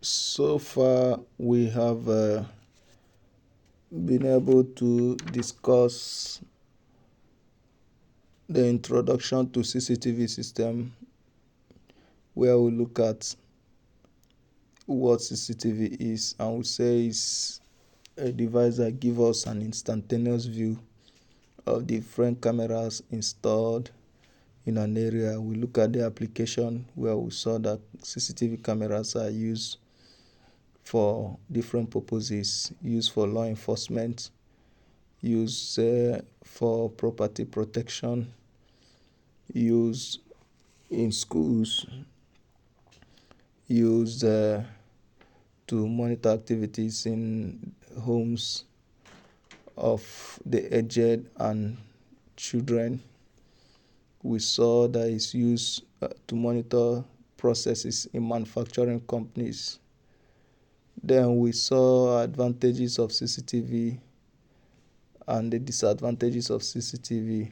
So far, we have been able to discuss the introduction to CCTV system, where we look at what CCTV is, and we say it's a device that gives us an instantaneous view of different cameras installed in an area. We look at the application where we saw that CCTV cameras are used for different purposes, used for law enforcement, used for property protection, used in schools, used to monitor activities in homes of the aged and children. We saw that it's used to monitor processes in manufacturing companies. Then we saw advantages of CCTV and the disadvantages of CCTV.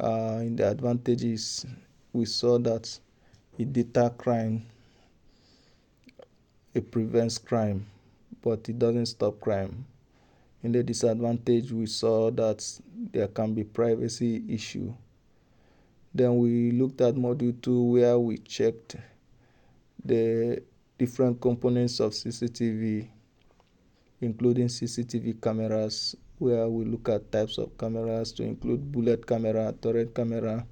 In the advantages, we saw that it deters crime, it prevents crime, but it doesn't stop crime. In the disadvantage, we saw that there can be privacy issue. Then we looked at module 2, where we checked the different components of CCTV, including CCTV cameras, where we look at types of cameras to include bullet camera, turret camera,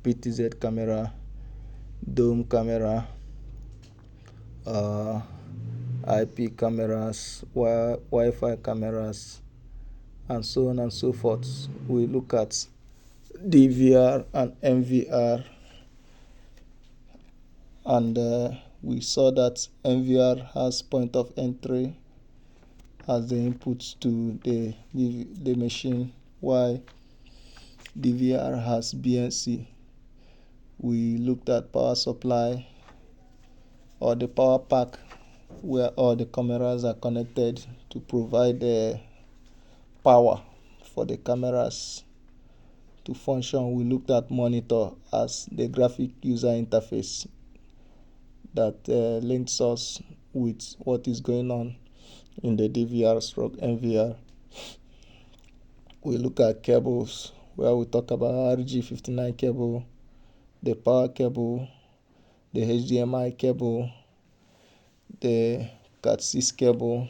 PTZ camera, dome camera, IP cameras, Wi-Fi cameras, and so on and so forth. We look at DVR and MVR, and we saw that MVR has point of entry as the input to the machine, while DVR has BNC. We looked at power supply, or the power pack, where all the cameras are connected to provide the power for the cameras to function. We looked at monitor as the graphic user interface that links us with what is going on in the DVR/MVR. We look at cables, where we talk about RG59 cable, the power cable, the HDMI cable, the Cat6 cable,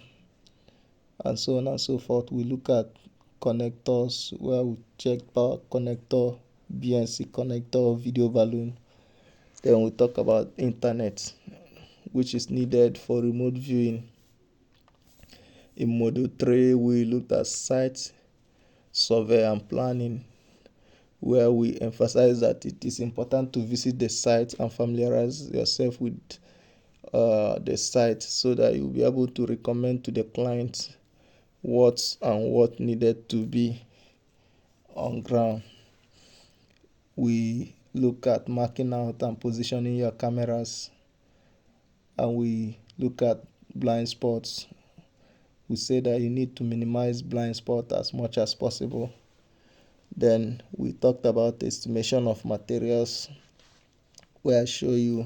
and so on and so forth. We look at connectors, where we check power connector, BNC connector, video balloon. Then we talk about internet, which is needed for remote viewing. In module 3, we looked at site survey and planning, where we emphasize that it is important to visit the site and familiarize yourself with the site, so that you'll be able to recommend to the client what needed to be on ground. We look at marking out and positioning your cameras, and we look at blind spots. We say that you need to minimize blind spot as much as possible. Then we talked about estimation of materials, where I show you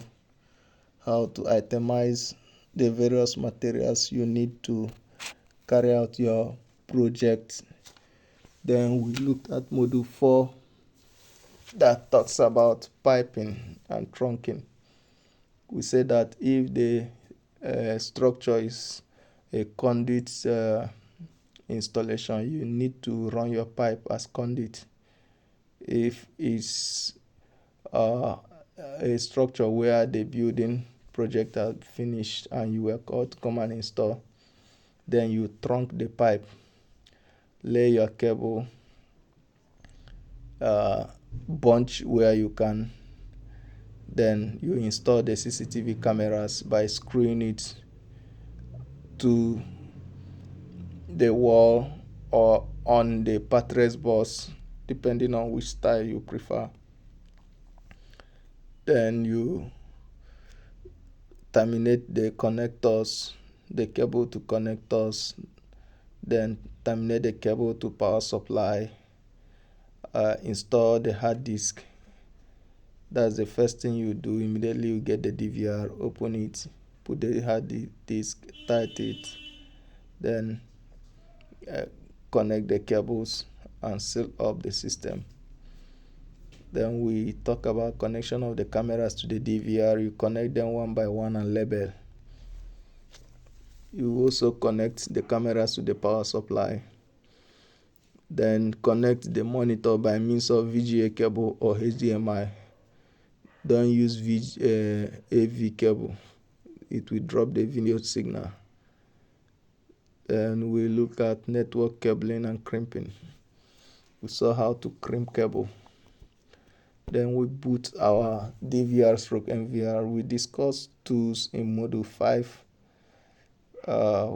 how to itemize the various materials you need to carry out your project. Then we looked at module 4, that talks about piping and trunking. We say that if the structure is a conduit installation, you need to run your pipe as conduit. If it's a structure where the building project has finished and you were called to come and install, then you trunk the pipe, lay your cable, bunch where you can. Then you install the CCTV cameras by screwing it to the wall or on the pattress bus, depending on which style you prefer. Then you terminate the connectors, the cable to connectors, then terminate the cable to power supply, install the hard disk. That's the first thing you do. Immediately you get the DVR, open it, put the hard disk, tight it, then connect the cables and seal up the system. Then we talk about connection of the cameras to the DVR. You connect them one by one and label. You also connect the cameras to the power supply. Then connect the monitor by means of VGA cable or HDMI. Don't use AV cable. It will drop the video signal. Then we look at network cabling and crimping. We saw how to crimp cable. Then we boot our DVR/NVR. We discuss tools in module 5,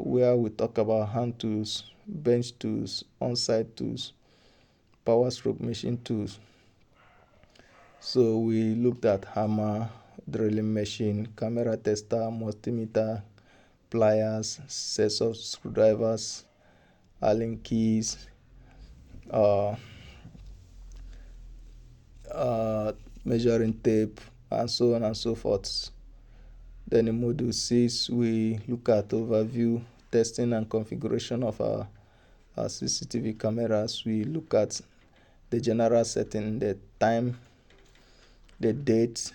where we talk about hand tools, bench tools, on-site tools, power/machine tools. So we looked at hammer, drilling machine, camera tester, multimeter, pliers, sets of screwdrivers, Allen keys, measuring tape, and so on and so forth. Then in module 6, we look at overview, testing and configuration of our CCTV cameras. We look at the general setting, the time, the date,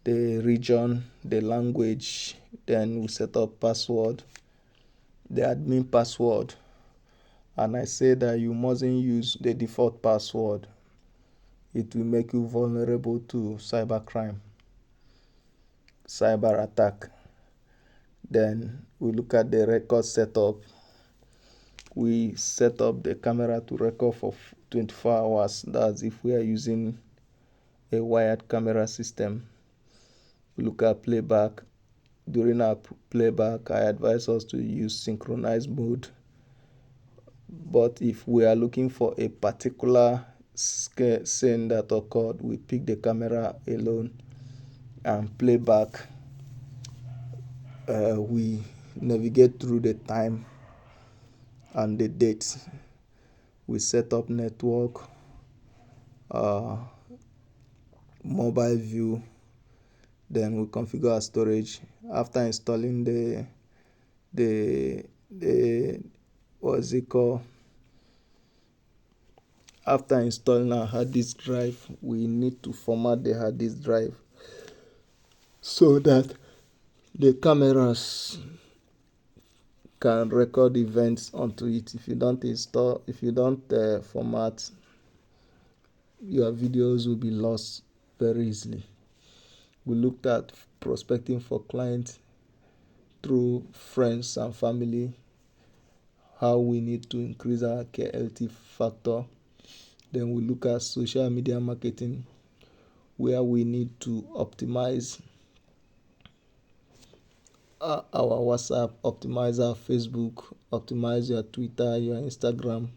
the region, the language. Then we set up password, the admin password. And I say that you mustn't use the default password. It will make you vulnerable to cybercrime, cyber attack. Then we look at the record setup. We set up the camera to record for 24 hours. That's if we are using a wired camera system. We look at playback. During our playback, I advise us to use synchronized mode. But if we are looking for a particular scene that occurred, we pick the camera alone and play back. We navigate through the time and the date. We set up network, mobile view, then we configure our storage. After installing the what's it called? After installing our hard disk drive, we need to format the hard disk drive so that the cameras can record events onto it. If you don't format, your videos will be lost very easily. We looked at prospecting for clients through friends and family, how we need to increase our KLT factor. Then we look at social media marketing, where we need to optimize our WhatsApp, optimize our Facebook, optimize your Twitter, your Instagram,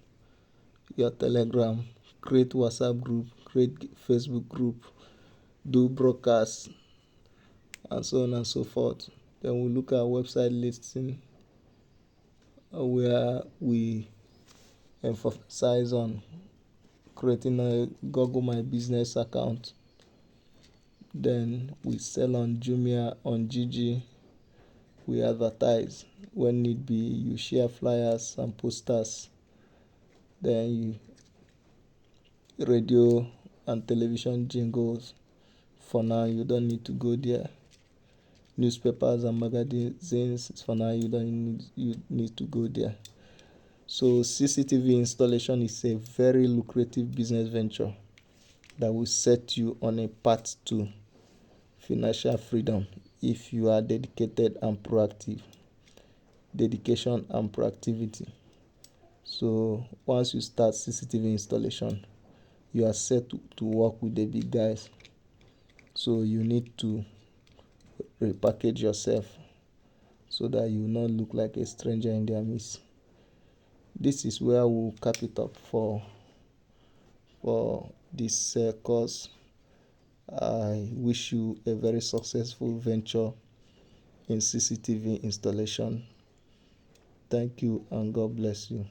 your Telegram, create WhatsApp group, create Facebook group, do broadcasts, and so on and so forth. Then we look at website listing, where we emphasize on creating a Google My Business account. Then we sell on Jumia, on Gigi. We advertise when need be. You share flyers and posters. Then you radio and television jingles. For now, you don't need to go there. Newspapers and magazines. For now, you need to go there. So CCTV installation is a very lucrative business venture that will set you on a path to financial freedom if you are dedicated and proactive. Dedication and proactivity. So once you start CCTV installation, you are set to work with the big guys. So you need to repackage yourself so that you will not look like a stranger in their midst. This is where we'll cap it up for this course. I wish you a very successful venture in CCTV installation. Thank you and God bless you.